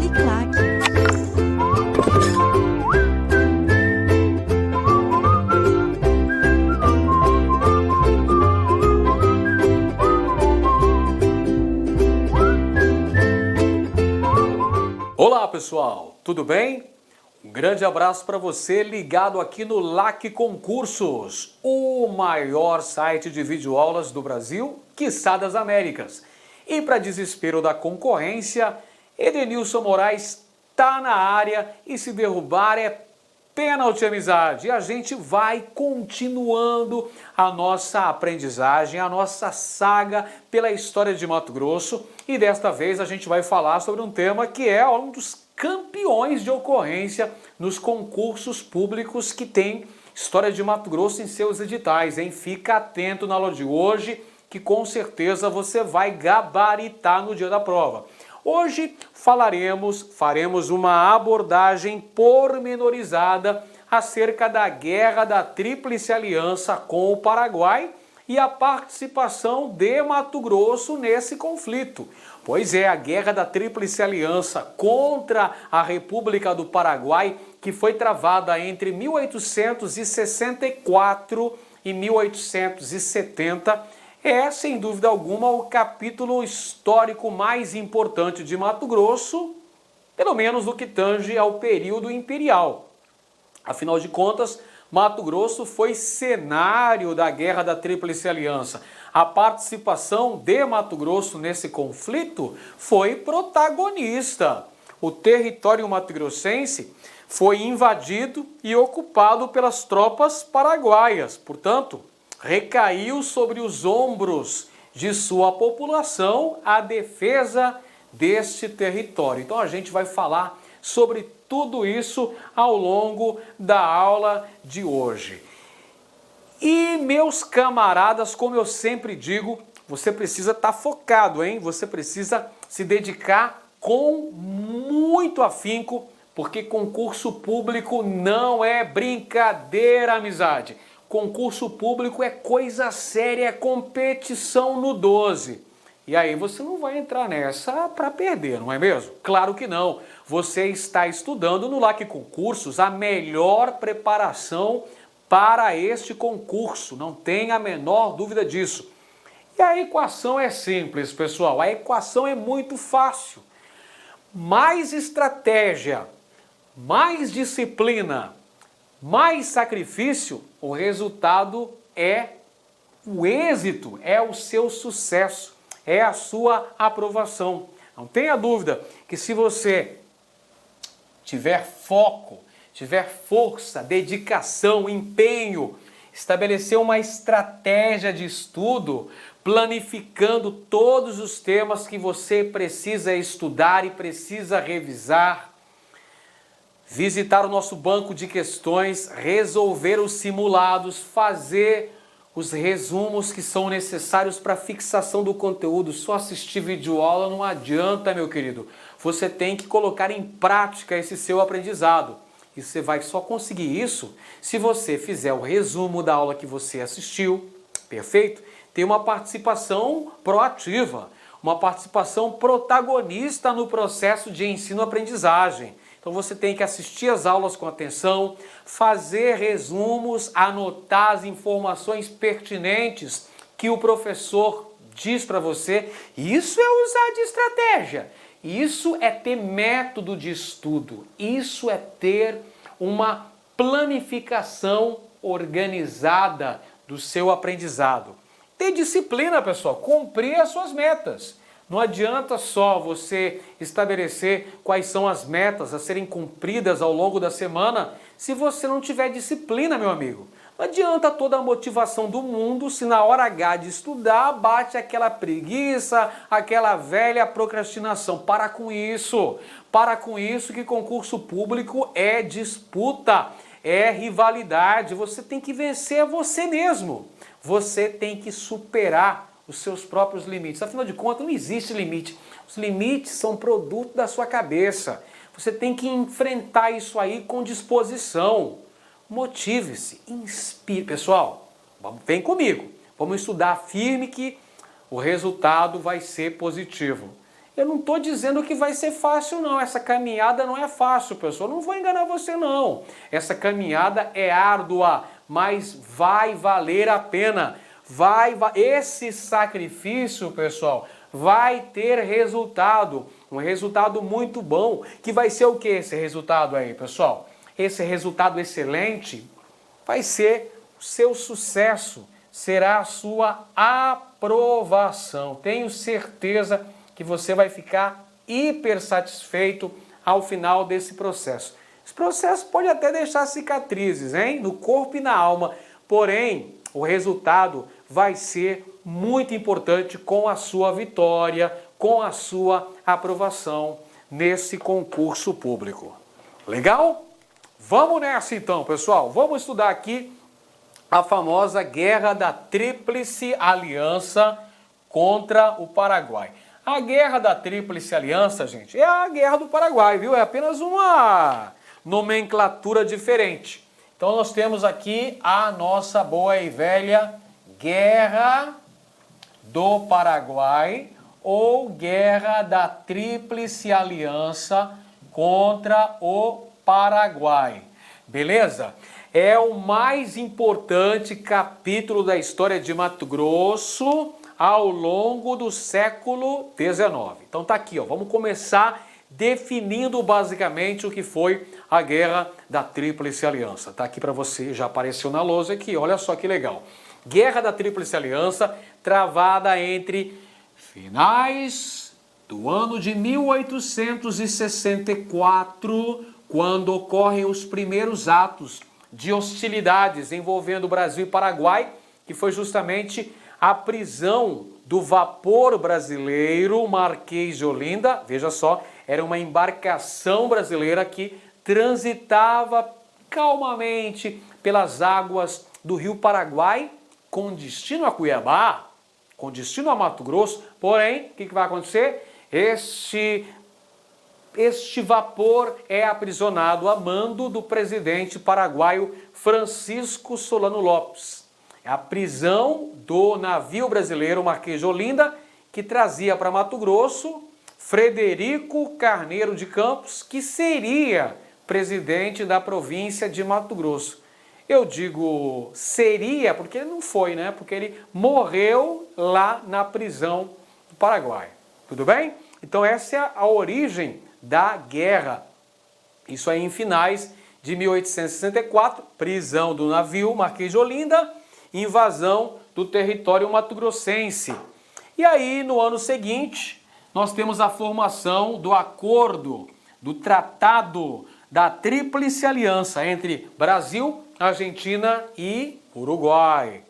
Uniclac. Olá pessoal, tudo bem? Um grande abraço para você ligado aqui no LAC Concursos, o maior site de videoaulas do Brasil, quiçá das Américas. E para desespero da concorrência, Edenilson Moraes tá na área e se derrubar é pênalti, amizade. E a gente vai continuando a nossa aprendizagem, a nossa saga pela história de Mato Grosso. E desta vez a gente vai falar sobre um tema que é um dos campeões de ocorrência nos concursos públicos que tem história de Mato Grosso em seus editais, hein? Fica atento na aula de hoje que com certeza você vai gabaritar no dia da prova. Hoje faremos uma abordagem pormenorizada acerca da Guerra da Tríplice Aliança com o Paraguai e a participação de Mato Grosso nesse conflito. Pois é, a Guerra da Tríplice Aliança contra a República do Paraguai, que foi travada entre 1864 e 1870, é, sem dúvida alguma, o capítulo histórico mais importante de Mato Grosso, pelo menos no que tange ao período imperial. Afinal de contas, Mato Grosso foi cenário da Guerra da Tríplice Aliança. A participação de Mato Grosso nesse conflito foi protagonista. O território mato-grossense foi invadido e ocupado pelas tropas paraguaias. Portanto, recaiu sobre os ombros de sua população a defesa deste território. Então a gente vai falar sobre tudo isso ao longo da aula de hoje. E meus camaradas, como eu sempre digo, você precisa estar focado, hein? Você precisa se dedicar com muito afinco, porque concurso público não é brincadeira, amizade. Concurso público é coisa séria, é competição no 12. E aí você não vai entrar nessa para perder, não é mesmo? Claro que não. Você está estudando no LAC Concursos a melhor preparação para este concurso. Não tem a menor dúvida disso. E a equação é simples, pessoal. A equação é muito fácil. Mais estratégia, mais disciplina, mais sacrifício, o resultado é o êxito, é o seu sucesso, é a sua aprovação. Não tenha dúvida que se você tiver foco, tiver força, dedicação, empenho, estabelecer uma estratégia de estudo, planificando todos os temas que você precisa estudar e precisa revisar, visitar o nosso banco de questões, resolver os simulados, fazer os resumos que são necessários para a fixação do conteúdo. Só assistir videoaula não adianta, meu querido. Você tem que colocar em prática esse seu aprendizado. E você vai só conseguir isso se você fizer o resumo da aula que você assistiu, perfeito? Tem uma participação proativa, uma participação protagonista no processo de ensino-aprendizagem. Então você tem que assistir as aulas com atenção, fazer resumos, anotar as informações pertinentes que o professor diz para você. Isso é usar de estratégia. Isso é ter método de estudo. Isso é ter uma planificação organizada do seu aprendizado. Ter disciplina, pessoal, cumprir as suas metas. Não adianta só você estabelecer quais são as metas a serem cumpridas ao longo da semana se você não tiver disciplina, meu amigo. Não adianta toda a motivação do mundo se na hora H de estudar bate aquela preguiça, aquela velha procrastinação. Para com isso. Para com isso que concurso público é disputa, é rivalidade. Você tem que vencer você mesmo. Você tem que superar os seus próprios limites. Afinal de contas, não existe limite. Os limites são produto da sua cabeça. Você tem que enfrentar isso aí com disposição. Motive-se, inspire. Pessoal, vem comigo. Vamos estudar firme que o resultado vai ser positivo. Eu não estou dizendo que vai ser fácil, não. Essa caminhada não é fácil, pessoal. Não vou enganar você, não. Essa caminhada é árdua, mas vai valer a pena. Esse sacrifício, pessoal, vai ter resultado. Um resultado muito bom. Que vai ser o que esse resultado aí, pessoal? Esse resultado excelente vai ser o seu sucesso. Será a sua aprovação. Tenho certeza que você vai ficar hiper satisfeito ao final desse processo. Esse processo pode até deixar cicatrizes, hein? No corpo e na alma, porém, o resultado vai ser muito importante com a sua vitória, com a sua aprovação nesse concurso público. Legal? Vamos nessa então, pessoal. Vamos estudar aqui a famosa Guerra da Tríplice Aliança contra o Paraguai. A Guerra da Tríplice Aliança, gente, é a Guerra do Paraguai, viu? É apenas uma nomenclatura diferente. Então nós temos aqui a nossa boa e velha Guerra do Paraguai ou Guerra da Tríplice Aliança contra o Paraguai. Beleza? É o mais importante capítulo da história de Mato Grosso ao longo do século XIX. Então tá aqui, ó, vamos começar definindo basicamente o que foi a Guerra da Tríplice Aliança. Tá aqui para você, já apareceu na lousa aqui, olha só que legal. Guerra da Tríplice Aliança, travada entre finais do ano de 1864, quando ocorrem os primeiros atos de hostilidades envolvendo o Brasil e Paraguai, que foi justamente a prisão do vapor brasileiro Marquês de Olinda. Veja só, era uma embarcação brasileira que transitava calmamente pelas águas do rio Paraguai com destino a Cuiabá, com destino a Mato Grosso. Porém, o que vai acontecer? Este vapor é aprisionado a mando do presidente paraguaio Francisco Solano Lopes. É a prisão do navio brasileiro Marquês de Olinda, que trazia para Mato Grosso Frederico Carneiro de Campos, que seria presidente da província de Mato Grosso. Eu digo seria porque ele não foi, né? Porque ele morreu lá na prisão do Paraguai. Tudo bem? Então essa é a origem da guerra. Isso aí em finais de 1864, prisão do navio Marquês de Olinda, invasão do território mato-grossense. E aí, no ano seguinte, nós temos a formação do acordo, do Tratado da Tríplice Aliança entre Brasil, Argentina e Uruguai.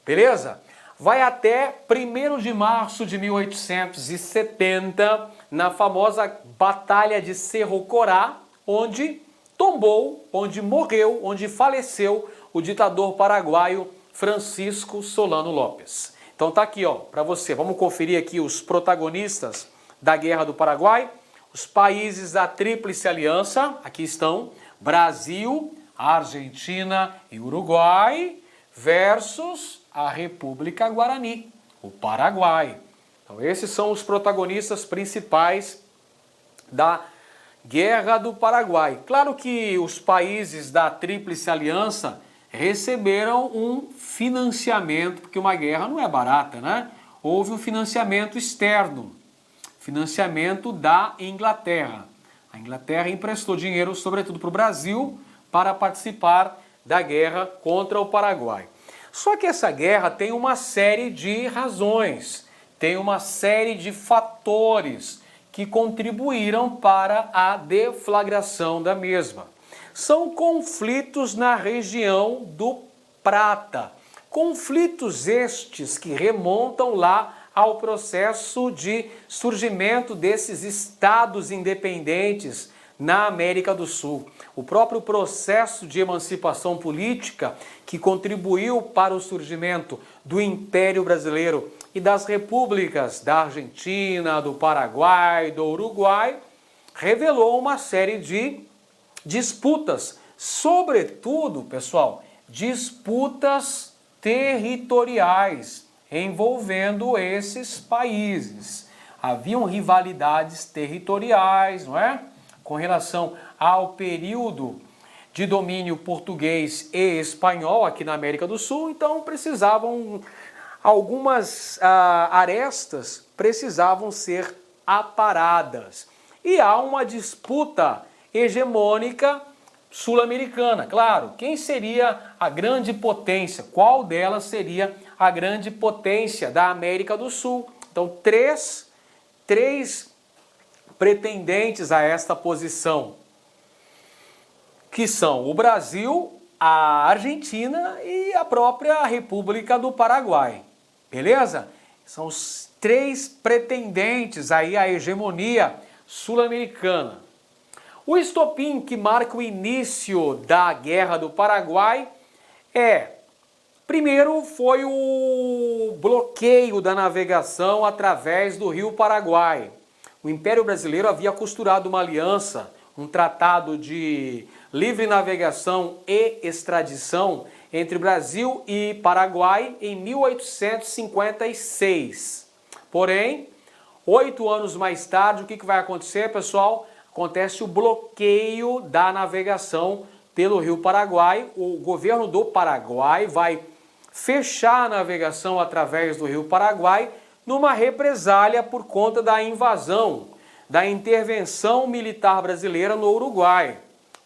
Beleza? Vai até 1º de março de 1870, na famosa Batalha de Cerro Corá, onde tombou, onde morreu, onde faleceu o ditador paraguaio Francisco Solano Lopes. Então tá aqui, ó, para você. Vamos conferir aqui os protagonistas da Guerra do Paraguai, os países da Tríplice Aliança. Aqui estão: Brasil, Argentina e Uruguai versus a República Guarani, o Paraguai. Então esses são os protagonistas principais da Guerra do Paraguai. Claro que os países da Tríplice Aliança receberam um financiamento, porque uma guerra não é barata, né? Houve um financiamento externo, financiamento da Inglaterra. A Inglaterra emprestou dinheiro, sobretudo para o Brasil, para participar da guerra contra o Paraguai. Só que essa guerra tem uma série de razões, tem uma série de fatores que contribuíram para a deflagração da mesma. São conflitos na região do Prata. Conflitos estes que remontam lá ao processo de surgimento desses estados independentes na América do Sul. O próprio processo de emancipação política que contribuiu para o surgimento do Império Brasileiro e das repúblicas da Argentina, do Paraguai, do Uruguai, revelou uma série de disputas, sobretudo, pessoal, disputas territoriais envolvendo esses países. haviam rivalidades territoriais, não é? Com relação ao período de domínio português e espanhol aqui na América do Sul, então precisavam, algumas arestas precisavam ser aparadas. E há uma disputa hegemônica sul-americana, claro. Quem seria a grande potência? Qual delas seria a grande potência da América do Sul? Então, três pretendentes a esta posição, que são o Brasil, a Argentina e a própria República do Paraguai. Beleza? São os três pretendentes aí à hegemonia sul-americana. O estopim que marca o início da Guerra do Paraguai primeiro foi o bloqueio da navegação através do Rio Paraguai. O Império Brasileiro havia costurado uma aliança, um tratado de livre navegação e extradição entre Brasil e Paraguai em 1856. Porém, 8 anos mais tarde, o que vai acontecer, pessoal? Acontece o bloqueio da navegação pelo Rio Paraguai. O governo do Paraguai vai fechar a navegação através do Rio Paraguai numa represália por conta da invasão, da intervenção militar brasileira no Uruguai.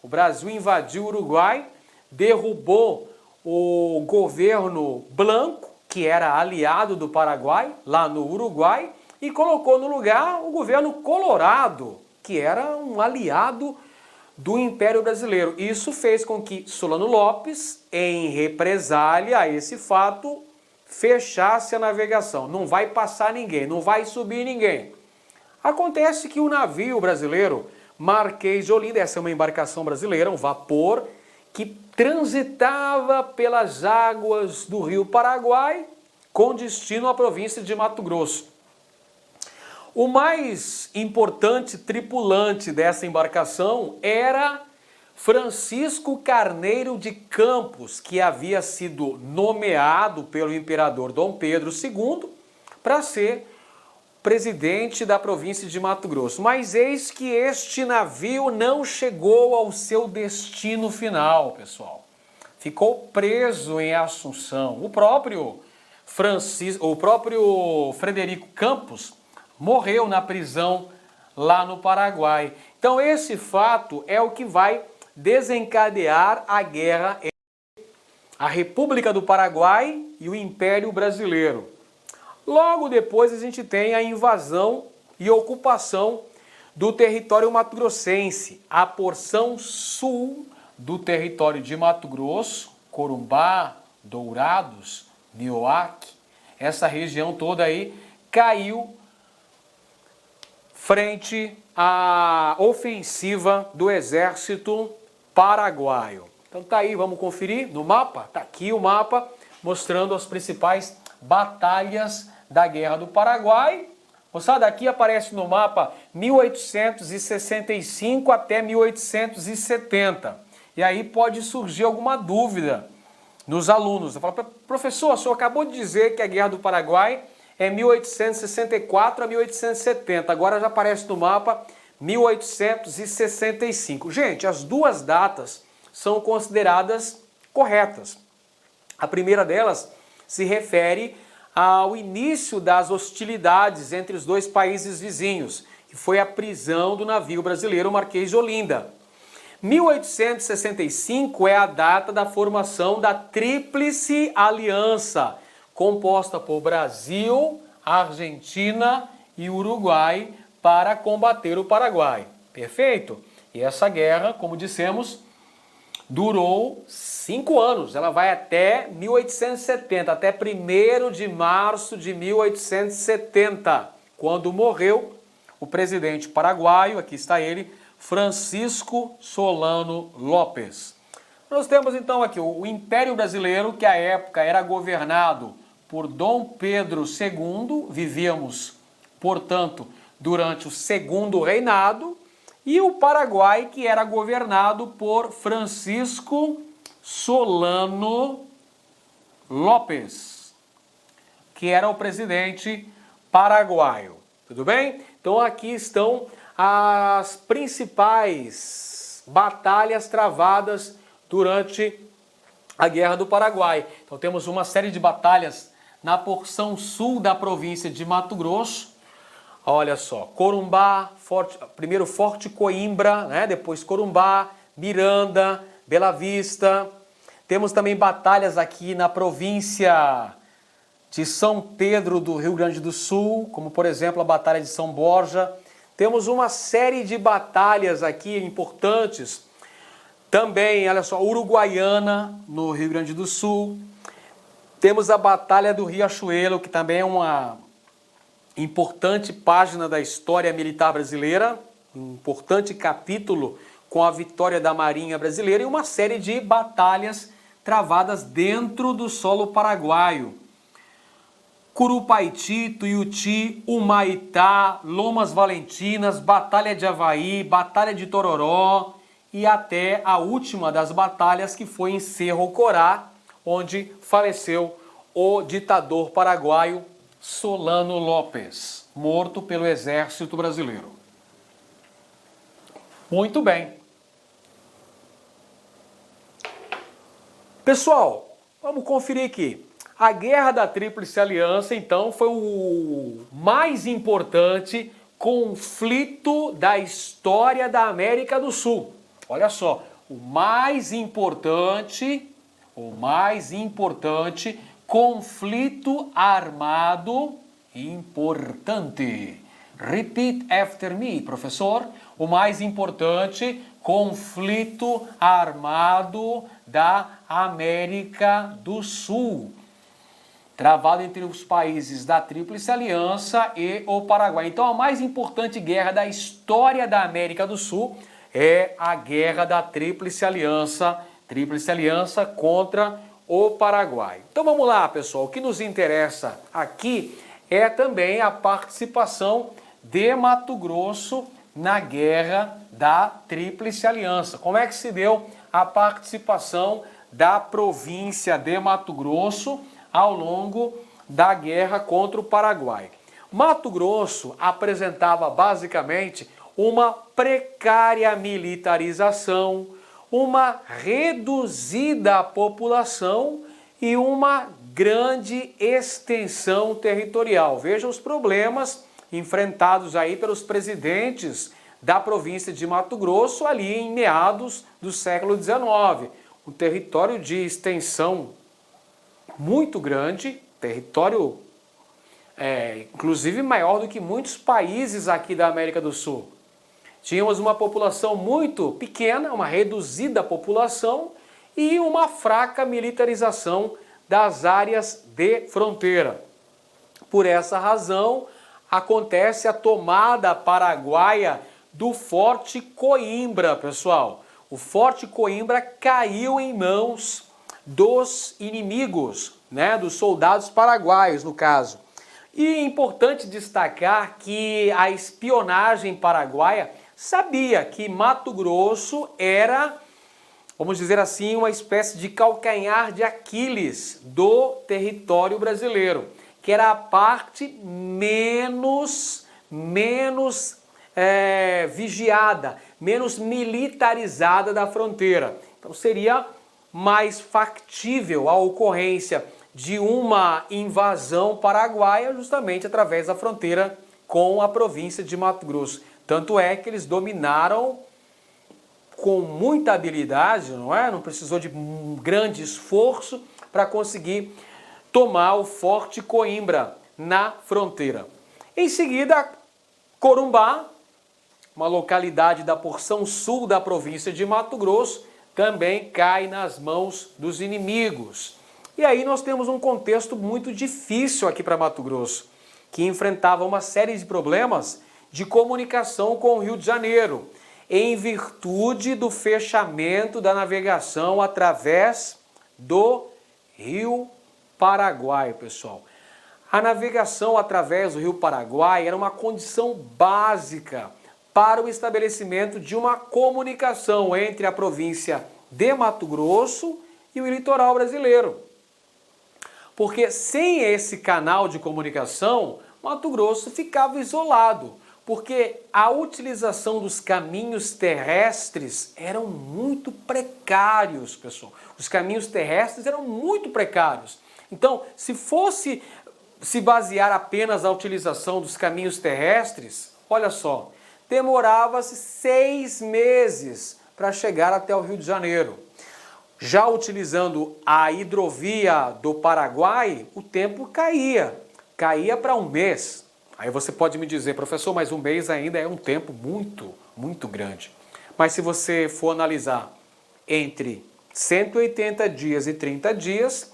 O Brasil invadiu o Uruguai, derrubou o governo Blanco, que era aliado do Paraguai, lá no Uruguai, e colocou no lugar o governo Colorado, que era um aliado do Império Brasileiro. Isso fez com que Solano Lopes, em represália a esse fato, fechasse a navegação. Não vai passar ninguém, não vai subir ninguém. Acontece que o navio brasileiro Marquês de Olinda, essa é uma embarcação brasileira, um vapor, que transitava pelas águas do Rio Paraguai com destino à província de Mato Grosso. O mais importante tripulante dessa embarcação era Francisco Carneiro de Campos, que havia sido nomeado pelo imperador Dom Pedro II para ser presidente da província de Mato Grosso. Mas eis que este navio não chegou ao seu destino final, pessoal. Ficou preso em Assunção. O próprio Frederico Campos morreu na prisão lá no Paraguai. Então esse fato é o que vai desencadear a guerra entre a República do Paraguai e o Império Brasileiro. Logo depois a gente tem a invasão e ocupação do território mato-grossense, a porção sul do território de Mato Grosso, Corumbá, Dourados, Nioaque, essa região toda aí caiu frente à ofensiva do exército paraguaio. Então tá aí, vamos conferir no mapa? Tá aqui o mapa mostrando as principais batalhas da Guerra do Paraguai. Moçada, aqui aparece no mapa 1865 até 1870. E aí pode surgir alguma dúvida nos alunos. Eu falo, professor, o senhor acabou de dizer que a Guerra do Paraguai é 1864 a 1870. Agora já aparece no mapa 1865. Gente, as duas datas são consideradas corretas. A primeira delas se refere ao início das hostilidades entre os dois países vizinhos, que foi a prisão do navio brasileiro Marquês de Olinda. 1865 é a data da formação da Tríplice Aliança, composta por Brasil, Argentina e Uruguai para combater o Paraguai. Perfeito? E essa guerra, como dissemos, durou 5 anos. Ela vai até 1870, até 1º de março de 1870, quando morreu o presidente paraguaio, aqui está ele, Francisco Solano Lopes. Nós temos então aqui o Império Brasileiro, que à época era governado por Dom Pedro II, vivíamos, portanto, durante o segundo reinado, e o Paraguai, que era governado por Francisco Solano Lopes, que era o presidente paraguaio. Tudo bem? Então aqui estão as principais batalhas travadas durante a Guerra do Paraguai. Então temos uma série de batalhas na porção sul da província de Mato Grosso. Olha só, Corumbá, primeiro Forte Coimbra, né? Depois Corumbá, Miranda, Bela Vista. Temos também batalhas aqui na província de São Pedro do Rio Grande do Sul, como por exemplo a Batalha de São Borja. Temos uma série de batalhas aqui importantes. Também, olha só, Uruguaiana, no Rio Grande do Sul. Temos a Batalha do Riachuelo, que também é uma importante página da história militar brasileira, um importante capítulo com a vitória da Marinha Brasileira e uma série de batalhas travadas dentro do solo paraguaio. Curupaiti, Tuiuti, Humaitá, Lomas Valentinas, Batalha de Avaí, Batalha de Tororó e até a última das batalhas que foi em Cerro Corá, onde faleceu o ditador paraguaio Solano Lopes, morto pelo exército brasileiro. Muito bem. Pessoal, vamos conferir aqui. A Guerra da Tríplice Aliança, então, foi o mais importante conflito da história da América do Sul. Olha só, o mais importante conflito armado importante. Repeat after me, professor. O mais importante conflito armado da América do Sul, travado entre os países da Tríplice Aliança e o Paraguai. Então, a mais importante guerra da história da América do Sul é a Guerra da Tríplice Aliança contra o Paraguai. Então vamos lá, pessoal. O que nos interessa aqui é também a participação de Mato Grosso na Guerra da Tríplice Aliança. Como é que se deu a participação da província de Mato Grosso ao longo da guerra contra o Paraguai? Mato Grosso apresentava basicamente uma precária militarização, uma reduzida população e uma grande extensão territorial. Veja os problemas enfrentados aí pelos presidentes da província de Mato Grosso ali em meados do século XIX. Um território de extensão muito grande, território inclusive maior do que muitos países aqui da América do Sul. Tínhamos uma população muito pequena, uma reduzida população e uma fraca militarização das áreas de fronteira. Por essa razão, acontece a tomada paraguaia do Forte Coimbra, pessoal. O Forte Coimbra caiu em mãos dos inimigos, né, dos soldados paraguaios, no caso. E é importante destacar que a espionagem paraguaia sabia que Mato Grosso era, vamos dizer assim, uma espécie de calcanhar de Aquiles do território brasileiro, que era a parte menos vigiada, menos militarizada da fronteira. Então seria mais factível a ocorrência de uma invasão paraguaia justamente através da fronteira com a província de Mato Grosso. Tanto é que eles dominaram com muita habilidade, não é? Não precisou de um grande esforço para conseguir tomar o Forte Coimbra na fronteira. Em seguida, Corumbá, uma localidade da porção sul da província de Mato Grosso, também cai nas mãos dos inimigos. E aí nós temos um contexto muito difícil aqui para Mato Grosso, que enfrentava uma série de problemas de comunicação com o Rio de Janeiro, em virtude do fechamento da navegação através do Rio Paraguai, pessoal. A navegação através do Rio Paraguai era uma condição básica para o estabelecimento de uma comunicação entre a província de Mato Grosso e o litoral brasileiro. Porque sem esse canal de comunicação, Mato Grosso ficava isolado, porque a utilização dos caminhos terrestres eram muito precários, pessoal. Os caminhos terrestres eram muito precários. Então, se fosse se basear apenas na utilização dos caminhos terrestres, olha só, demorava-se 6 meses para chegar até o Rio de Janeiro. Já utilizando a hidrovia do Paraguai, o tempo caía para 1 mês. Aí você pode me dizer, professor, mas 1 mês ainda é um tempo muito grande. Mas se você for analisar entre 180 dias e 30 dias,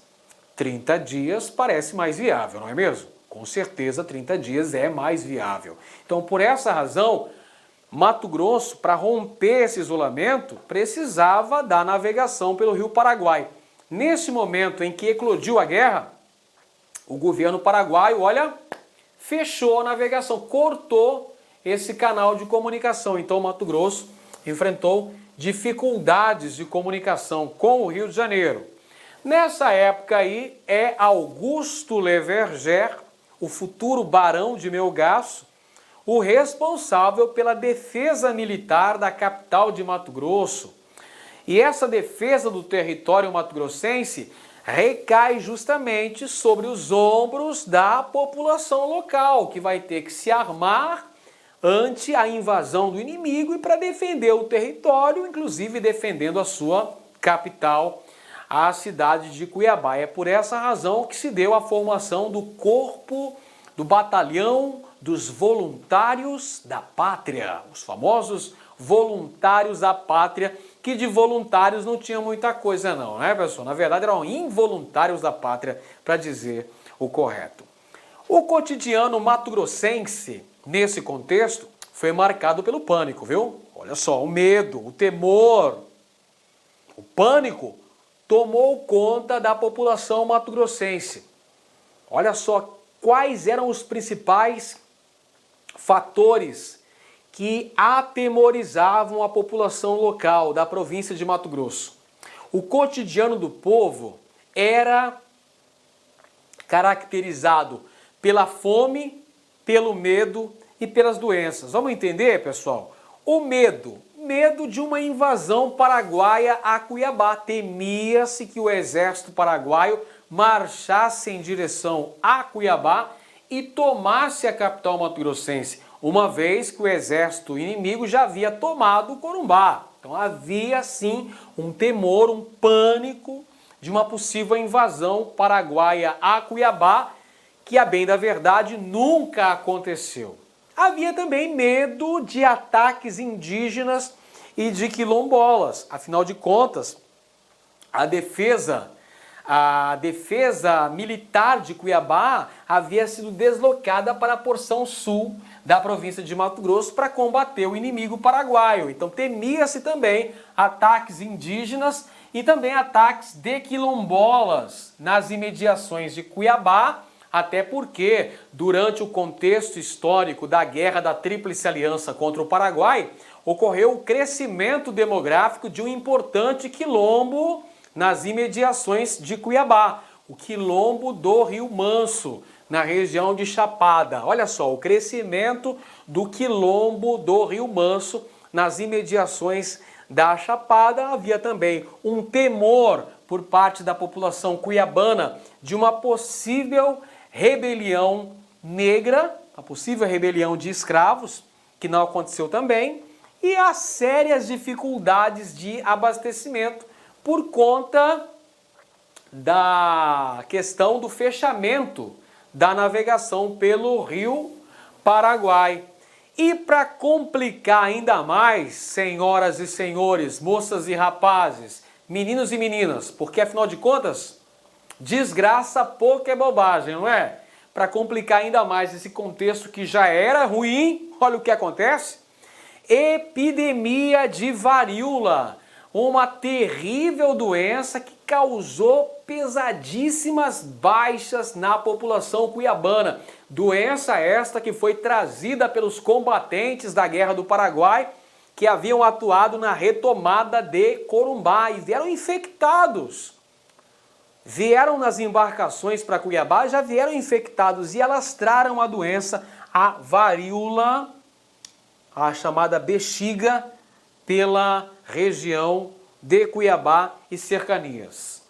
30 dias parece mais viável, não é mesmo? Com certeza 30 dias é mais viável. Então, por essa razão, Mato Grosso, para romper esse isolamento, precisava da navegação pelo Rio Paraguai. Nesse momento em que eclodiu a guerra, o governo paraguaio, olha, fechou a navegação, cortou esse canal de comunicação. Então, Mato Grosso enfrentou dificuldades de comunicação com o Rio de Janeiro. Nessa época aí é Augusto Leverger, o futuro barão de Melgaço, o responsável pela defesa militar da capital de Mato Grosso. E essa defesa do território mato-grossense recai justamente sobre os ombros da população local, que vai ter que se armar ante a invasão do inimigo e para defender o território, inclusive defendendo a sua capital, a cidade de Cuiabá. É por essa razão que se deu a formação do corpo, do batalhão dos voluntários da pátria, os famosos voluntários da pátria, que de voluntários não tinha muita coisa não, né, pessoal? Na verdade eram involuntários da pátria, para dizer o correto. O cotidiano mato-grossense, nesse contexto, foi marcado pelo pânico, viu? Olha só, o medo, o temor, o pânico tomou conta da população mato-grossense. Olha só quais eram os principais fatores que atemorizavam a população local da província de Mato Grosso. O cotidiano do povo era caracterizado pela fome, pelo medo e pelas doenças. Vamos entender, pessoal? O medo de uma invasão paraguaia a Cuiabá. Temia-se que o exército paraguaio marchasse em direção a Cuiabá e tomasse a capital mato-grossense, uma vez que o exército inimigo já havia tomado Corumbá. Então havia sim um temor, um pânico de uma possível invasão paraguaia a Cuiabá, que a bem da verdade nunca aconteceu. Havia também medo de ataques indígenas e de quilombolas. Afinal de contas, a defesa militar de Cuiabá havia sido deslocada para a porção sul da província de Mato Grosso para combater o inimigo paraguaio. Então temia-se também ataques indígenas e também ataques de quilombolas nas imediações de Cuiabá, até porque durante o contexto histórico da Guerra da Tríplice Aliança contra o Paraguai, ocorreu o crescimento demográfico de um importante quilombo nas imediações de Cuiabá, o quilombo do Rio Manso, na região de Chapada. Olha só, o crescimento do quilombo do Rio Manso nas imediações da Chapada. Havia também um temor por parte da população cuiabana de uma possível rebelião negra, a possível rebelião de escravos, que não aconteceu também, e as sérias dificuldades de abastecimento por conta da questão do fechamento da navegação pelo Rio Paraguai. E para complicar ainda mais, senhoras e senhores, moças e rapazes, meninos e meninas, porque afinal de contas, desgraça pouco é bobagem, não é? Para complicar ainda mais esse contexto que já era ruim, olha o que acontece. Epidemia de varíola, uma terrível doença que causou pesadíssimas baixas na população cuiabana. Doença esta que foi trazida pelos combatentes da Guerra do Paraguai, que haviam atuado na retomada de Corumbá e vieram infectados. vieram nas embarcações para Cuiabá, já vieram infectados e alastraram a doença, a varíola, a chamada bexiga, pela região de Cuiabá e cercanias.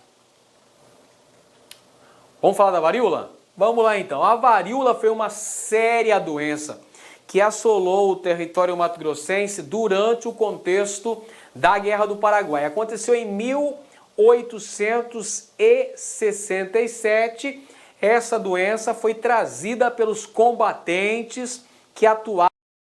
Vamos falar da varíola? Vamos lá então. A varíola foi uma séria doença que assolou o território mato-grossense durante o contexto da Guerra do Paraguai. Aconteceu em 1867. Essa doença foi trazida pelos combatentes que atuaram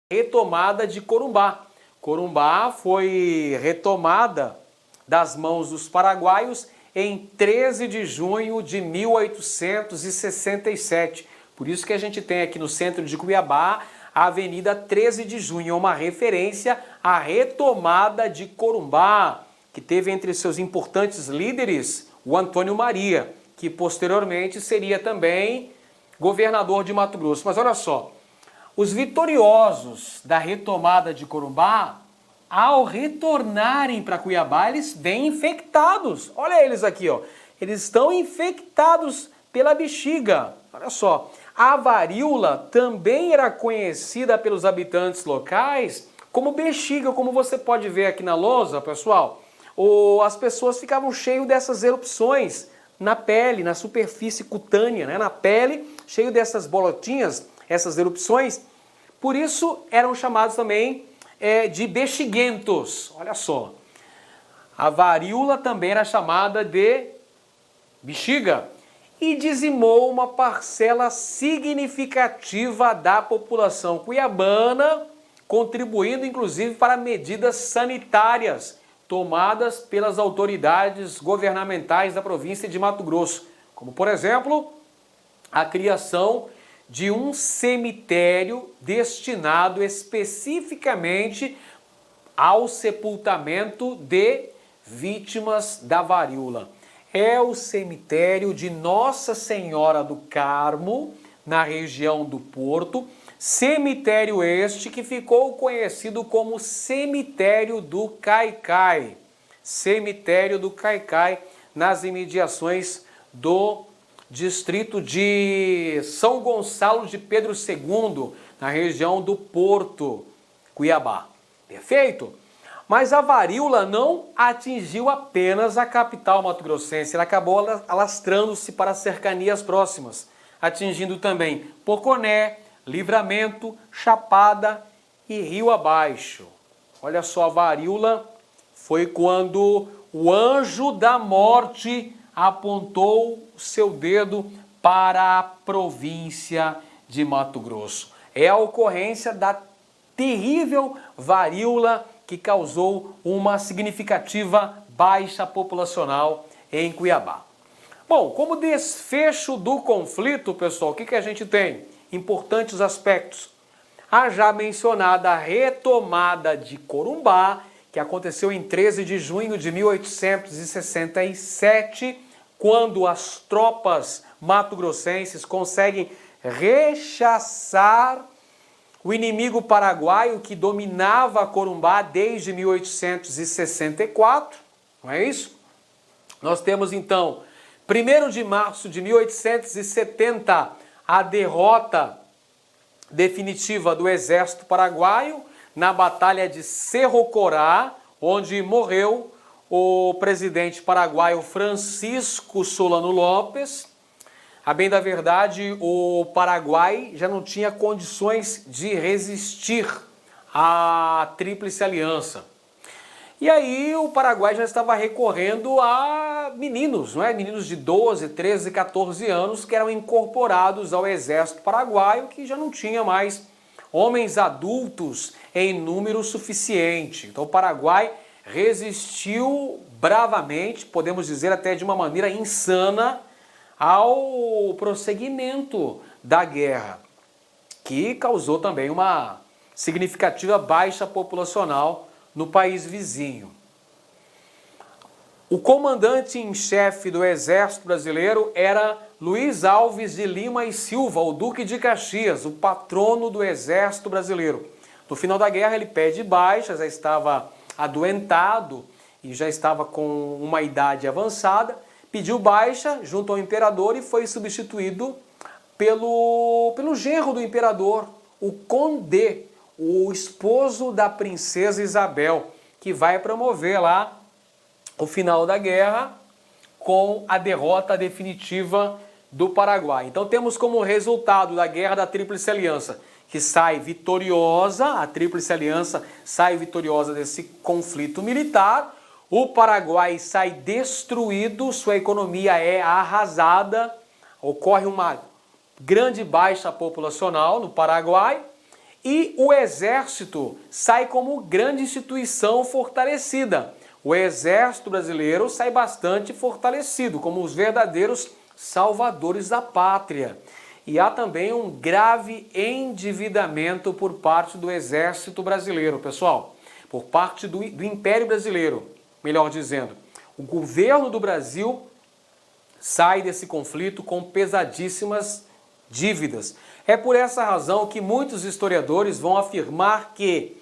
na retomada de Corumbá. Corumbá foi retomada das mãos dos paraguaios em 13 de junho de 1867. Por isso que a gente tem aqui no centro de Cuiabá a Avenida 13 de Junho, uma referência à retomada de Corumbá, que teve entre seus importantes líderes o Antônio Maria, que posteriormente seria também governador de Mato Grosso. Mas olha só, os vitoriosos da retomada de Corumbá, ao retornarem para Cuiabá, eles vêm infectados. Olha eles aqui, ó. Eles estão infectados pela bexiga. Olha só. A varíola também era conhecida pelos habitantes locais como bexiga, como você pode ver aqui na lousa, pessoal. As pessoas ficavam cheias dessas erupções na pele, na superfície cutânea, né? Na pele, cheio dessas bolotinhas, essas erupções. Por isso eram chamados também de bexiguentos. Olha só. A varíola também era chamada de bexiga e dizimou uma parcela significativa da população cuiabana, contribuindo inclusive para medidas sanitárias tomadas pelas autoridades governamentais da província de Mato Grosso, como por exemplo, a criação de um cemitério destinado especificamente ao sepultamento de vítimas da varíola. É o cemitério de Nossa Senhora do Carmo, na região do Porto, cemitério este que ficou conhecido como Cemitério do Caicai. Cemitério do Caicai, nas imediações do distrito de São Gonçalo de Pedro II, na região do Porto, Cuiabá. Perfeito? Mas a varíola não atingiu apenas a capital mato-grossense, ela acabou alastrando-se para as cercanias próximas, atingindo também Poconé, Livramento, Chapada e Rio Abaixo. Olha só, a varíola foi quando o anjo da morte apontou o seu dedo para a província de Mato Grosso. É a ocorrência da terrível varíola que causou uma significativa baixa populacional em Cuiabá. Bom, como desfecho do conflito, pessoal, o que a gente tem? Importantes aspectos. A já mencionada retomada de Corumbá, que aconteceu em 13 de junho de 1867, quando as tropas mato-grossenses conseguem rechaçar o inimigo paraguaio que dominava Corumbá desde 1864, não é isso? Nós temos então, 1º de março de 1870, a derrota definitiva do exército paraguaio na Batalha de Cerro Corá, onde morreu o presidente paraguaio Francisco Solano Lopes. A bem da verdade, o Paraguai já não tinha condições de resistir à Tríplice Aliança. E aí o Paraguai já estava recorrendo a meninos, não é? Meninos de 12, 13, 14 anos que eram incorporados ao exército paraguaio, que já não tinha mais homens adultos em número suficiente. Então o Paraguai resistiu bravamente, podemos dizer até de uma maneira insana, ao prosseguimento da guerra, que causou também uma significativa baixa populacional no país vizinho. O comandante em chefe do Exército Brasileiro era Luiz Alves de Lima e Silva, o Duque de Caxias, o patrono do Exército Brasileiro. No final da guerra ele pede baixa, já estava adoentado e já estava com uma idade avançada, pediu baixa junto ao imperador e foi substituído pelo genro do imperador, o Condé, o esposo da princesa Isabel, que vai promover lá o final da guerra com a derrota definitiva do Paraguai. Então temos como resultado da Guerra da Tríplice Aliança, que sai vitoriosa, a Tríplice Aliança sai vitoriosa desse conflito militar, o Paraguai sai destruído, sua economia é arrasada, ocorre uma grande baixa populacional no Paraguai e o exército sai como grande instituição fortalecida. O exército brasileiro sai bastante fortalecido, como os verdadeiros salvadores da pátria. E há também um grave endividamento por parte do exército brasileiro, pessoal, por parte do Império Brasileiro, melhor dizendo. O governo do Brasil sai desse conflito com pesadíssimas dívidas. É por essa razão que muitos historiadores vão afirmar que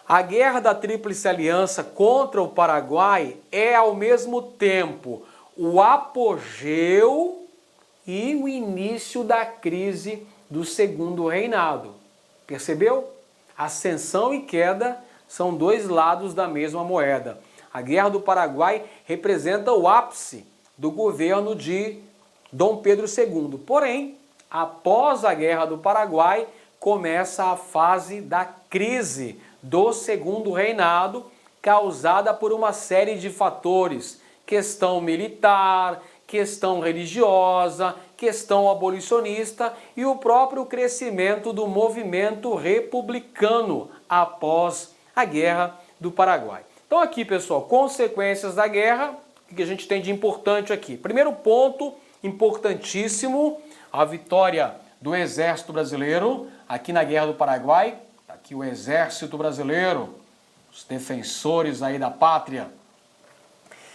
a Guerra da Tríplice Aliança contra o Paraguai é, ao mesmo tempo, o apogeu e o início da crise do Segundo Reinado. Percebeu? Ascensão e queda são dois lados da mesma moeda. A Guerra do Paraguai representa o ápice do governo de Dom Pedro II. Porém, após a Guerra do Paraguai, começa a fase da crise do Segundo Reinado, causada por uma série de fatores: questão militar, questão religiosa, questão abolicionista e o próprio crescimento do movimento republicano após a Guerra do Paraguai. Então aqui, pessoal, consequências da guerra, o que a gente tem de importante aqui? Primeiro ponto importantíssimo, a vitória do Exército Brasileiro aqui na Guerra do Paraguai. Aqui o Exército Brasileiro, os defensores aí da pátria.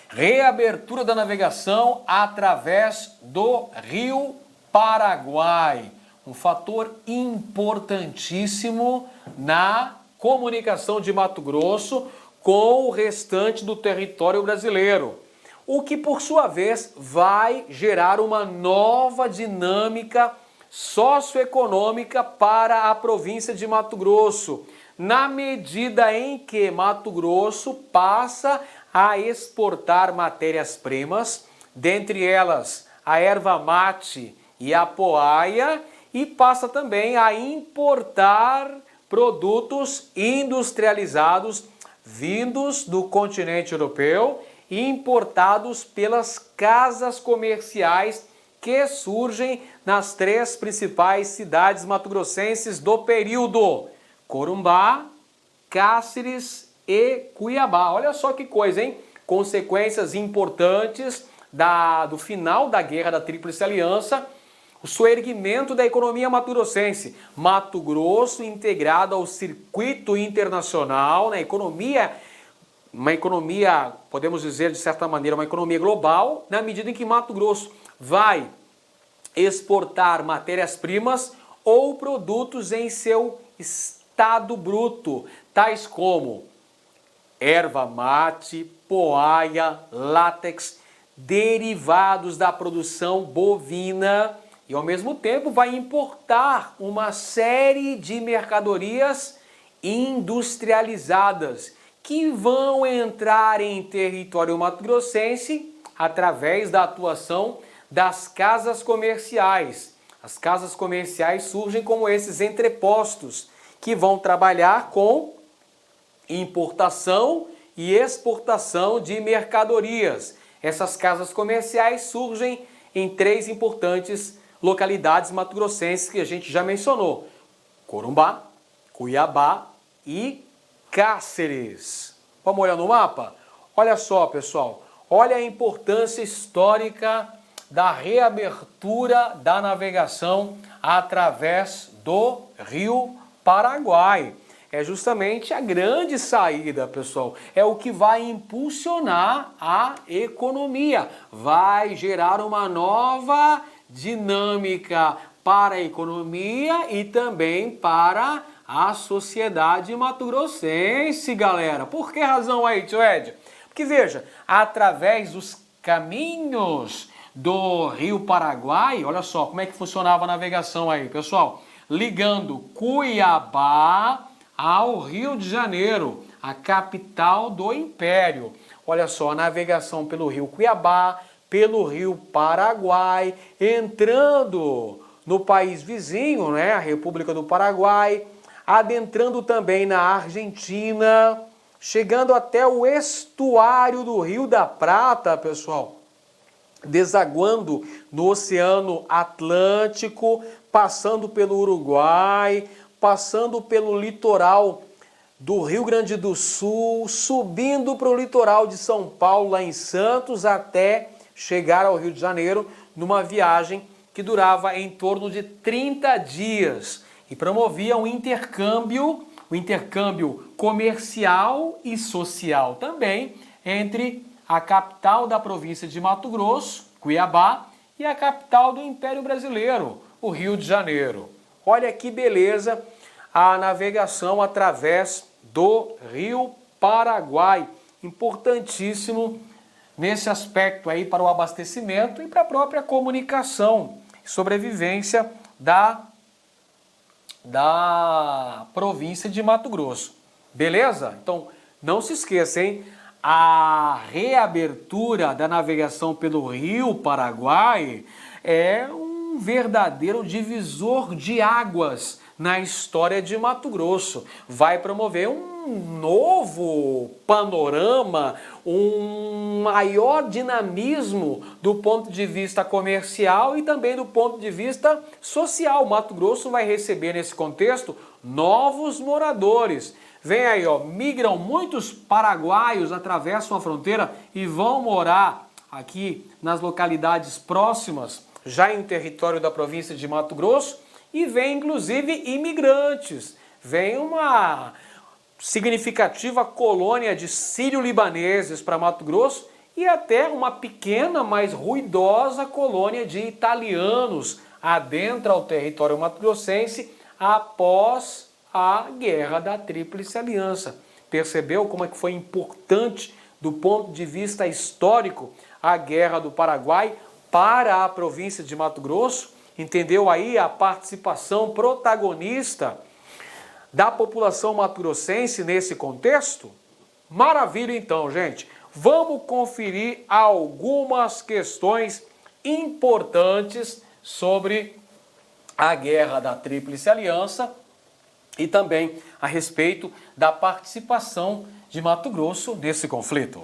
Reabertura da navegação através do Rio Paraguai. Um fator importantíssimo na comunicação de Mato Grosso com o restante do território brasileiro. O que, por sua vez, vai gerar uma nova dinâmica socioeconômica para a província de Mato Grosso, na medida em que Mato Grosso passa a exportar matérias-primas, dentre elas a erva mate e a poaia, e passa também a importar produtos industrializados vindos do continente europeu e importados pelas casas comerciais que surgem nas três principais cidades mato-grossenses do período: Corumbá, Cáceres e Cuiabá. Olha só que coisa, hein? Consequências importantes do final da Guerra da Tríplice Aliança, o soerguimento da economia mato-grossense. Mato Grosso integrado ao circuito internacional, né? Uma economia, podemos dizer de certa maneira, uma economia global, na medida em que Mato Grosso vai exportar matérias-primas ou produtos em seu estado bruto, tais como erva mate, poaia, látex, derivados da produção bovina, e ao mesmo tempo vai importar uma série de mercadorias industrializadas que vão entrar em território mato-grossense através da atuação das casas comerciais. As casas comerciais surgem como esses entrepostos que vão trabalhar com importação e exportação de mercadorias. Essas casas comerciais surgem em três importantes localidades mato-grossenses que a gente já mencionou: Corumbá, Cuiabá e Cáceres. Vamos olhar no mapa? Olha só, pessoal, olha a importância histórica da reabertura da navegação através do Rio Paraguai. É justamente a grande saída, pessoal. É o que vai impulsionar a economia. Vai gerar uma nova dinâmica para a economia e também para a sociedade mato-grossense, galera. Por que razão aí, tio Ed? Porque, veja, através dos caminhos do Rio Paraguai, olha só como é que funcionava a navegação aí, pessoal. Ligando Cuiabá ao Rio de Janeiro, a capital do Império. Olha só, a navegação pelo Rio Cuiabá, pelo Rio Paraguai, entrando no país vizinho, né, a República do Paraguai, adentrando também na Argentina, chegando até o estuário do Rio da Prata, pessoal, desaguando no Oceano Atlântico, passando pelo Uruguai, passando pelo litoral do Rio Grande do Sul, subindo para o litoral de São Paulo, lá em Santos, até chegar ao Rio de Janeiro, numa viagem que durava em torno de 30 dias e promovia um intercâmbio comercial e social também entre a capital da província de Mato Grosso, Cuiabá, e a capital do Império Brasileiro, o Rio de Janeiro. Olha que beleza a navegação através do Rio Paraguai, importantíssimo nesse aspecto aí para o abastecimento e para a própria comunicação e sobrevivência da província de Mato Grosso. Beleza? Então, não se esqueça, hein? A reabertura da navegação pelo Rio Paraguai é um verdadeiro divisor de águas na história de Mato Grosso. Vai promover um novo panorama, um maior dinamismo do ponto de vista comercial e também do ponto de vista social. Mato Grosso vai receber nesse contexto novos moradores. Vem aí, ó, migram muitos paraguaios, atravessam a fronteira e vão morar aqui nas localidades próximas, já em território da província de Mato Grosso, e vem inclusive imigrantes. Vem uma significativa colônia de sírio-libaneses para Mato Grosso e até uma pequena, mas ruidosa colônia de italianos adentra ao território mato-grossense após a Guerra da Tríplice Aliança. Percebeu como é que foi importante do ponto de vista histórico a Guerra do Paraguai para a província de Mato Grosso? Entendeu aí a participação protagonista da população mato-grossense nesse contexto? Maravilha então, gente. Vamos conferir algumas questões importantes sobre a Guerra da Tríplice Aliança e também a respeito da participação de Mato Grosso nesse conflito.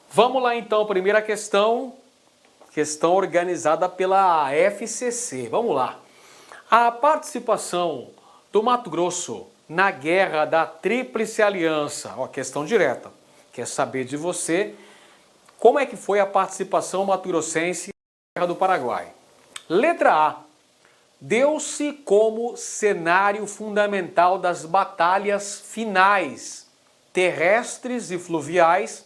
Vamos lá então, primeira questão organizada pela FCC. Vamos lá. A participação do Mato Grosso na Guerra da Tríplice Aliança, ó, questão direta. Quer saber de você como é que foi a participação mato-grossense na Guerra do Paraguai. Letra A. Deu-se como cenário fundamental das batalhas finais, terrestres e fluviais,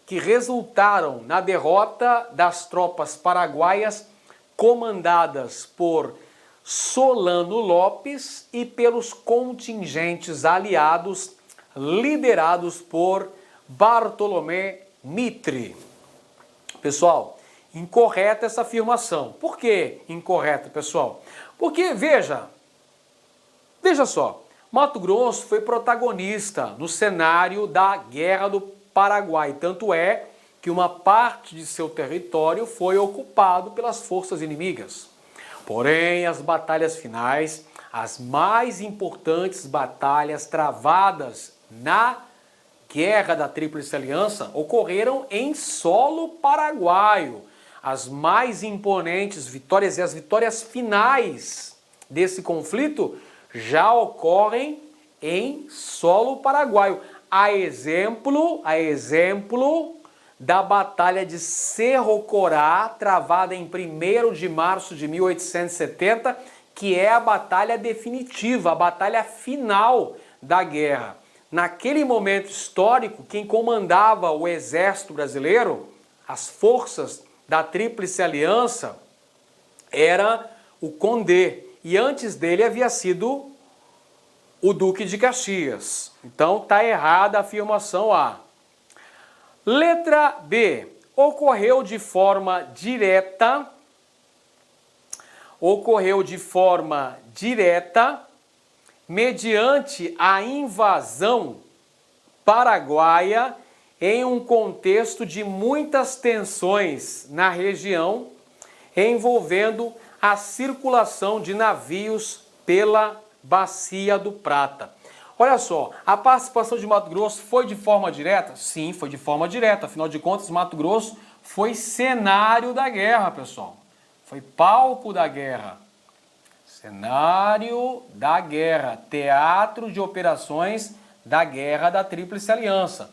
que resultaram na derrota das tropas paraguaias comandadas por Solano Lopes e pelos contingentes aliados liderados por Bartolomé Mitre. Pessoal, incorreta essa afirmação. Por que incorreta, pessoal? Porque, veja só, Mato Grosso foi protagonista no cenário da Guerra do Paraguai, tanto é que uma parte de seu território foi ocupado pelas forças inimigas. Porém, as batalhas finais, as mais importantes batalhas travadas na Guerra da Tríplice Aliança, ocorreram em solo paraguaio. As mais imponentes vitórias e as vitórias finais desse conflito já ocorrem em solo paraguaio. A exemplo da Batalha de Cerro Corá, travada em 1º de março de 1870, que é a batalha definitiva, a batalha final da guerra. Naquele momento histórico, quem comandava o exército brasileiro, as forças da Tríplice Aliança, era o Condé. E antes dele havia sido o Duque de Caxias. Então está errada a afirmação A. Letra B. ocorreu de forma direta mediante a invasão paraguaia em um contexto de muitas tensões na região, envolvendo a circulação de navios pela Bacia do Prata. Olha só, a participação de Mato Grosso foi de forma direta? Sim, foi de forma direta. Afinal de contas, Mato Grosso foi cenário da guerra, pessoal. Foi palco da guerra. Cenário da guerra. Teatro de operações da Guerra da Tríplice Aliança.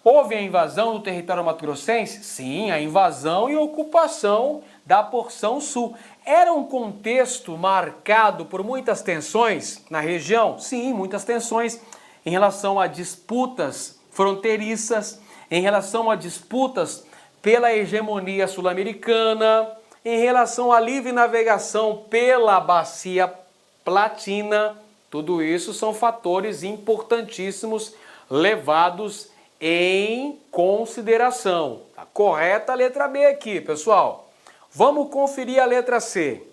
Houve a invasão do território mato-grossense? Sim, a invasão e ocupação da porção sul. Era um contexto marcado por muitas tensões na região? Sim, muitas tensões em relação a disputas fronteiriças, em relação a disputas pela hegemonia sul-americana, em relação à livre navegação pela Bacia Platina. Tudo isso são fatores importantíssimos levados em consideração. Tá correta a letra B aqui, pessoal. Vamos conferir a letra C.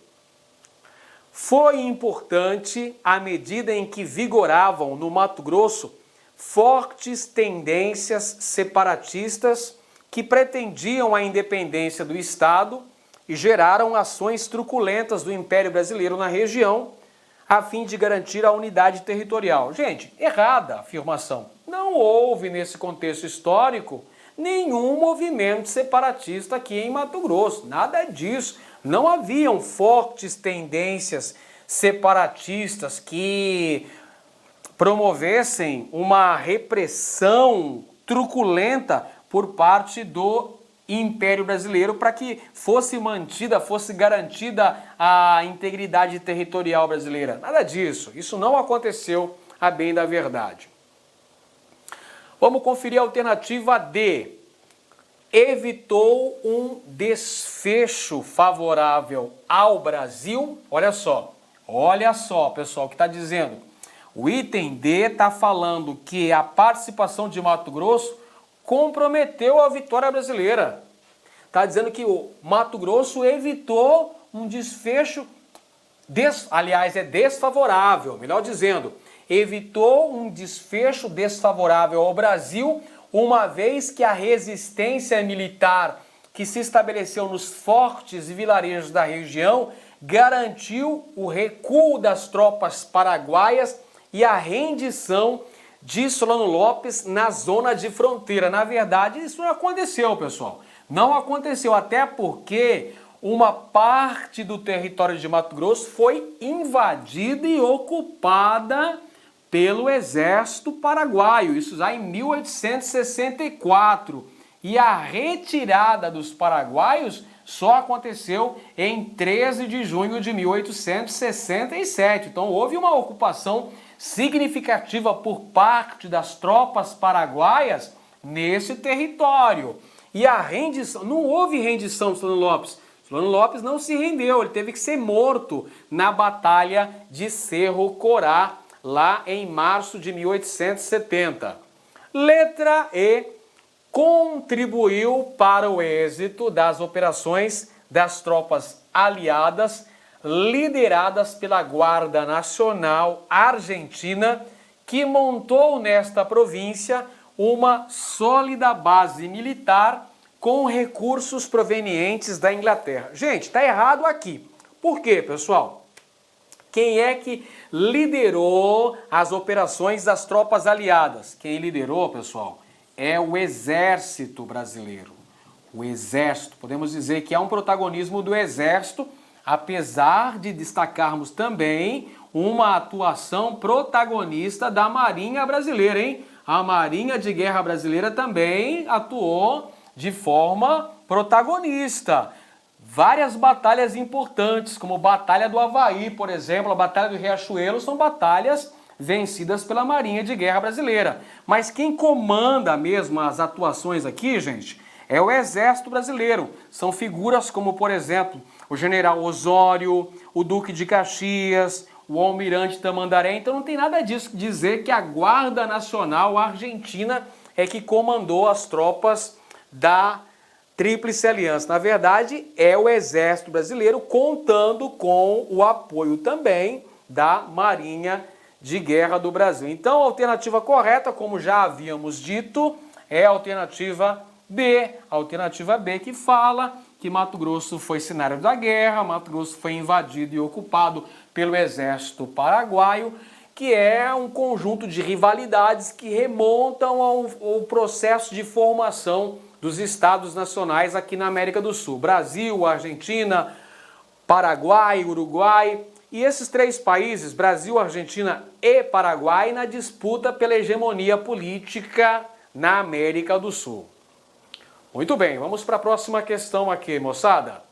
Foi importante à medida em que vigoravam no Mato Grosso fortes tendências separatistas que pretendiam a independência do Estado e geraram ações truculentas do Império Brasileiro na região a fim de garantir a unidade territorial. Gente, errada a afirmação. Não houve nesse contexto histórico nenhum movimento separatista aqui em Mato Grosso. Nada disso. Não haviam fortes tendências separatistas que promovessem uma repressão truculenta por parte do Império Brasileiro para que fosse garantida a integridade territorial brasileira. Nada disso. Isso não aconteceu, a bem da verdade. Vamos conferir a alternativa D. Evitou um desfecho favorável ao Brasil. Olha só, pessoal, o que está dizendo. O item D está falando que a participação de Mato Grosso comprometeu a vitória brasileira. Está dizendo que o Mato Grosso evitou um desfecho, desfavorável, melhor dizendo, evitou um desfecho desfavorável ao Brasil, uma vez que a resistência militar que se estabeleceu nos fortes e vilarejos da região garantiu o recuo das tropas paraguaias e a rendição de Solano Lopes na zona de fronteira. Na verdade, isso não aconteceu, pessoal. Não aconteceu, até porque uma parte do território de Mato Grosso foi invadida e ocupada pelo exército paraguaio, isso já em 1864. E a retirada dos paraguaios só aconteceu em 13 de junho de 1867. Então houve uma ocupação significativa por parte das tropas paraguaias nesse território. E a rendição, não houve rendição de Solano Lopes. Solano Lopes não se rendeu, ele teve que ser morto na Batalha de Cerro Corá, lá em março de 1870. Letra E. Contribuiu para o êxito das operações das tropas aliadas lideradas pela Guarda Nacional Argentina, que montou nesta província uma sólida base militar com recursos provenientes da Inglaterra. Gente, está errado aqui. Por quê, pessoal? Quem é que liderou as operações das tropas aliadas? Quem liderou, pessoal, é o Exército Brasileiro. O Exército, podemos dizer que é um protagonismo do Exército, apesar de destacarmos também uma atuação protagonista da Marinha Brasileira, hein? A Marinha de Guerra Brasileira também atuou de forma protagonista. Várias batalhas importantes, como a Batalha do Havaí, por exemplo, a Batalha do Riachuelo, são batalhas vencidas pela Marinha de Guerra Brasileira. Mas quem comanda mesmo as atuações aqui, gente, é o Exército Brasileiro. São figuras como, por exemplo, o General Osório, o Duque de Caxias, o Almirante Tamandaré. Então não tem nada disso dizer que a Guarda Nacional Argentina é que comandou as tropas da Tríplice Aliança. Na verdade, é o Exército Brasileiro contando com o apoio também da Marinha de Guerra do Brasil. Então, a alternativa correta, como já havíamos dito, é a alternativa B. A alternativa B que fala que Mato Grosso foi cenário da guerra, Mato Grosso foi invadido e ocupado pelo Exército Paraguaio, que é um conjunto de rivalidades que remontam ao processo de formação dos estados nacionais aqui na América do Sul. Brasil, Argentina, Paraguai, Uruguai. E esses três países, Brasil, Argentina e Paraguai, na disputa pela hegemonia política na América do Sul. Muito bem, vamos para a próxima questão aqui, moçada.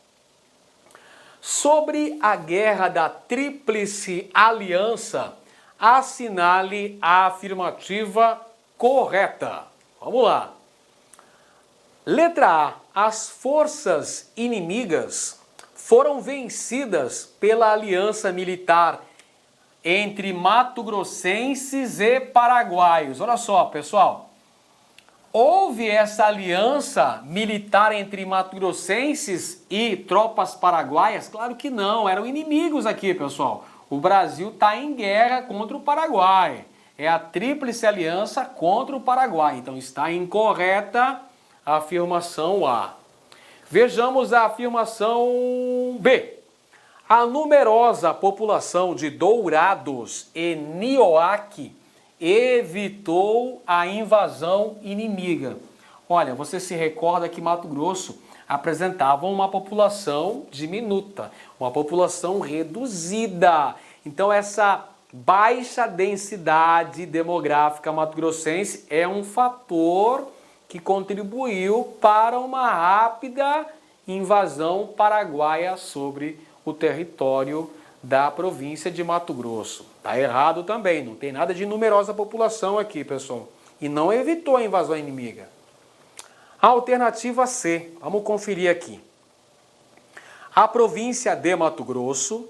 Sobre a Guerra da Tríplice Aliança, assinale a afirmativa correta. Vamos lá. Letra A. As forças inimigas foram vencidas pela aliança militar entre mato-grossenses e paraguaios. Olha só, pessoal. Houve essa aliança militar entre mato-grossenses e tropas paraguaias? Claro que não, eram inimigos aqui, pessoal. O Brasil está em guerra contra o Paraguai. É a Tríplice Aliança contra o Paraguai. Então está incorreta a afirmação A. Vejamos a afirmação B. A numerosa população de Dourados e Nioaque evitou a invasão inimiga. Olha, você se recorda que Mato Grosso apresentava uma população diminuta, uma população reduzida. Então essa baixa densidade demográfica mato-grossense é um fator que contribuiu para uma rápida invasão paraguaia sobre o território da província de Mato Grosso. Tá errado também, não tem nada de numerosa população aqui, pessoal. E não evitou a invasão inimiga. A alternativa C, vamos conferir aqui. A província de Mato Grosso,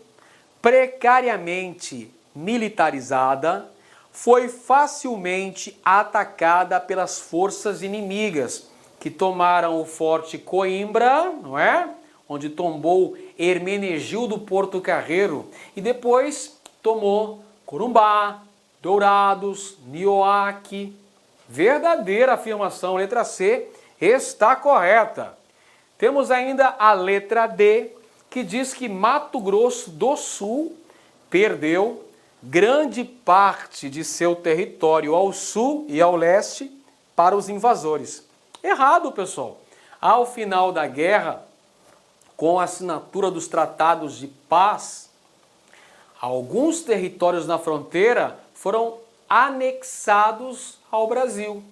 precariamente militarizada, foi facilmente atacada pelas forças inimigas, que tomaram o Forte Coimbra, não é? Onde tombou Hermenegildo Porto Carreiro, e depois tomou Corumbá, Dourados, Nioaque. Verdadeira afirmação, letra C, está correta. Temos ainda a letra D, que diz que Mato Grosso do Sul perdeu grande parte de seu território ao sul e ao leste para os invasores. Errado, pessoal. Ao final da guerra, com a assinatura dos tratados de paz, alguns territórios na fronteira foram anexados ao Brasil,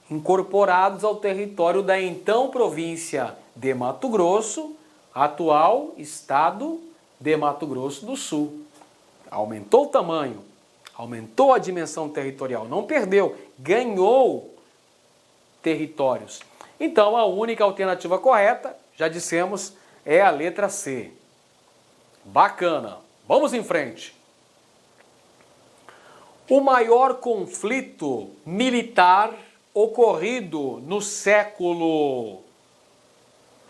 incorporados ao território da então província de Mato Grosso, atual estado de Mato Grosso do Sul. Aumentou o tamanho, aumentou a dimensão territorial, não perdeu, ganhou territórios. Então a única alternativa correta, já dissemos, é a letra C. Bacana. Vamos em frente. O maior conflito militar ocorrido no século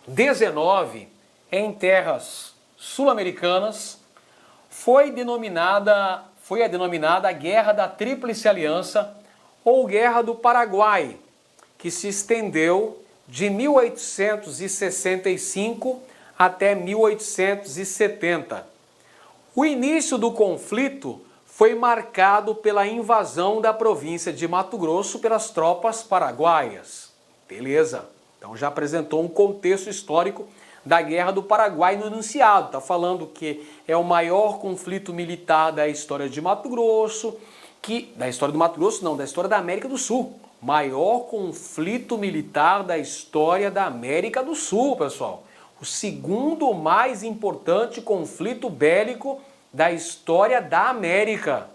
XIX em terras sul-americanas foi a denominada Guerra da Tríplice Aliança ou Guerra do Paraguai, que se estendeu de 1865 até 1870. O início do conflito foi marcado pela invasão da província de Mato Grosso pelas tropas paraguaias. Beleza, então já apresentou um contexto histórico da Guerra do Paraguai no enunciado. Está falando que é o maior conflito militar da história de Mato Grosso, da história do Mato Grosso não, da história da América do Sul. Maior conflito militar da história da América do Sul, pessoal. O segundo mais importante conflito bélico da história da América,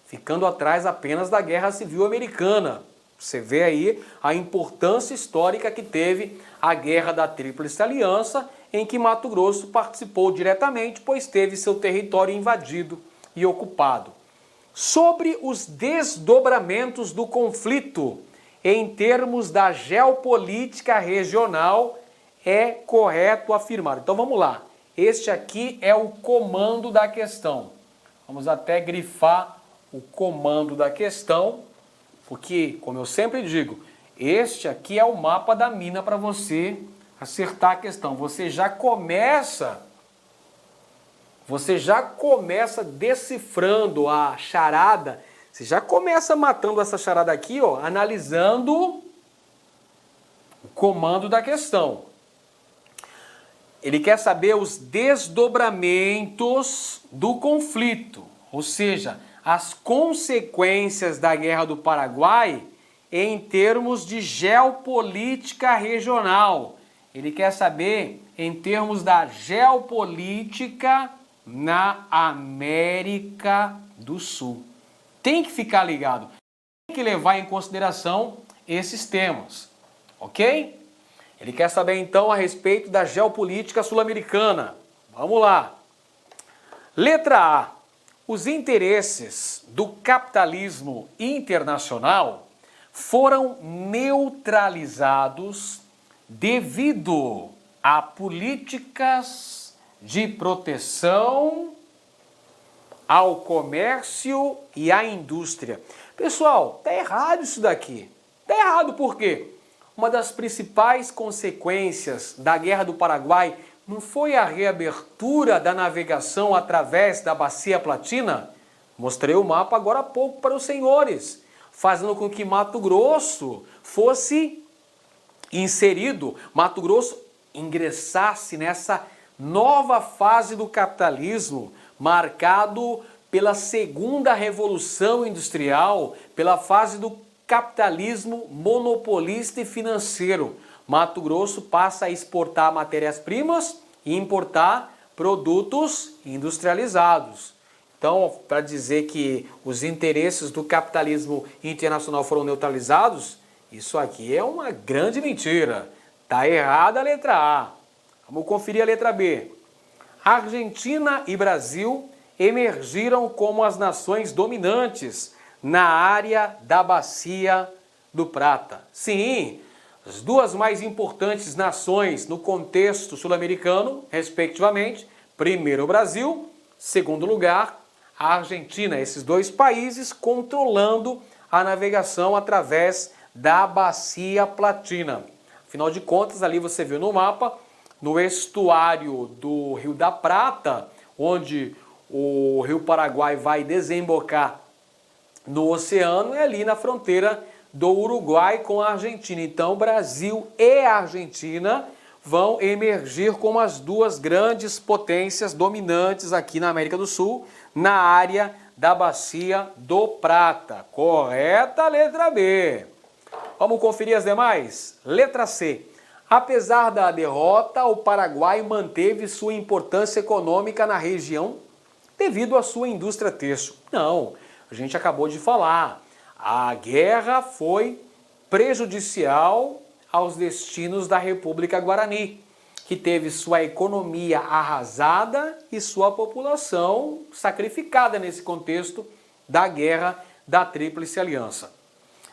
ficando atrás apenas da Guerra Civil Americana. Você vê aí a importância histórica que teve a Guerra da Tríplice Aliança, em que Mato Grosso participou diretamente, pois teve seu território invadido e ocupado. Sobre os desdobramentos do conflito, em termos da geopolítica regional, é correto afirmar. Então vamos lá. Este aqui é o comando da questão. Vamos até grifar o comando da questão, porque, como eu sempre digo, este aqui é o mapa da mina para você acertar a questão. Você já começa decifrando a charada, você já começa matando essa charada aqui, ó, analisando o comando da questão. Ele quer saber os desdobramentos do conflito, ou seja, as consequências da Guerra do Paraguai em termos de geopolítica regional. Ele quer saber em termos da geopolítica na América do Sul. Tem que ficar ligado, tem que levar em consideração esses temas, ok? Ele quer saber então a respeito da geopolítica sul-americana. Vamos lá. Letra A. Os interesses do capitalismo internacional foram neutralizados devido a políticas de proteção ao comércio e à indústria. Pessoal, tá errado isso daqui. Tá errado por quê? Uma das principais consequências da Guerra do Paraguai não foi a reabertura da navegação através da Bacia Platina? Mostrei o mapa agora há pouco para os senhores, fazendo com que Mato Grosso fosse inserido, Mato Grosso ingressasse nessa nova fase do capitalismo, marcado pela segunda revolução industrial, pela fase do capitalismo monopolista e financeiro. Mato Grosso passa a exportar matérias-primas e importar produtos industrializados. Então, para dizer que os interesses do capitalismo internacional foram neutralizados, isso aqui é uma grande mentira. Está errada a letra A. Vamos conferir a letra B. Argentina e Brasil emergiram como as nações dominantes na área da Bacia do Prata. Sim, as duas mais importantes nações no contexto sul-americano, respectivamente, primeiro o Brasil, segundo lugar a Argentina. Esses dois países controlando a navegação através da Bacia Platina. Afinal de contas, ali você viu no mapa, no estuário do Rio da Prata, onde o Rio Paraguai vai desembocar no oceano, é ali na fronteira do Uruguai com a Argentina. Então, Brasil e Argentina vão emergir como as duas grandes potências dominantes aqui na América do Sul, na área da Bacia do Prata. Correta a letra B. Vamos conferir as demais? Letra C. Apesar da derrota, o Paraguai manteve sua importância econômica na região devido à sua indústria têxtil. Não, a gente acabou de falar. A guerra foi prejudicial aos destinos da República Guarani, que teve sua economia arrasada e sua população sacrificada nesse contexto da Guerra da Tríplice Aliança.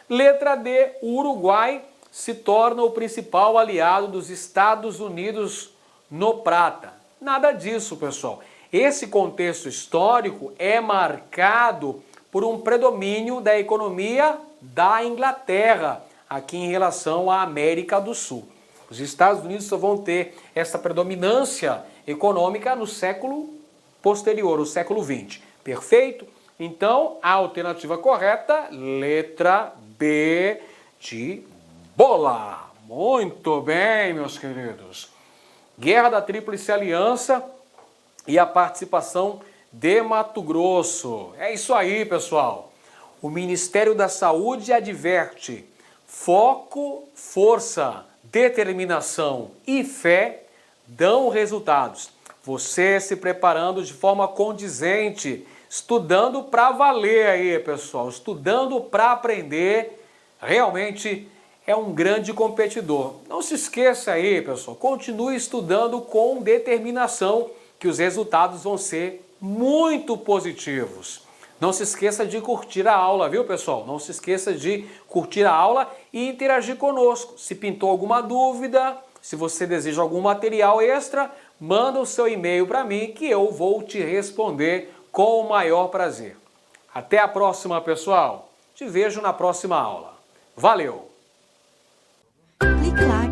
Letra D. O Uruguai se torna o principal aliado dos Estados Unidos no Prata. Nada disso, pessoal. Esse contexto histórico é marcado por um predomínio da economia da Inglaterra aqui em relação à América do Sul. Os Estados Unidos só vão ter essa predominância econômica no século posterior, o século XX. Perfeito? Então, a alternativa correta, letra B de bola. Muito bem, meus queridos. Guerra da Tríplice Aliança e a participação de Mato Grosso. É isso aí, pessoal. O Ministério da Saúde adverte: foco, força, determinação e fé dão resultados. Você se preparando de forma condizente, estudando para valer aí, pessoal, estudando para aprender, realmente é um grande competidor. Não se esqueça aí, pessoal, continue estudando com determinação, que os resultados vão ser muito positivos. Não se esqueça de curtir a aula, viu, pessoal? Não se esqueça de curtir a aula e interagir conosco. Se pintou alguma dúvida, Se você deseja algum material extra, manda o seu e-mail para mim que eu vou te responder com o maior prazer. Até a próxima, pessoal. Te vejo na próxima aula. Valeu! Clique lá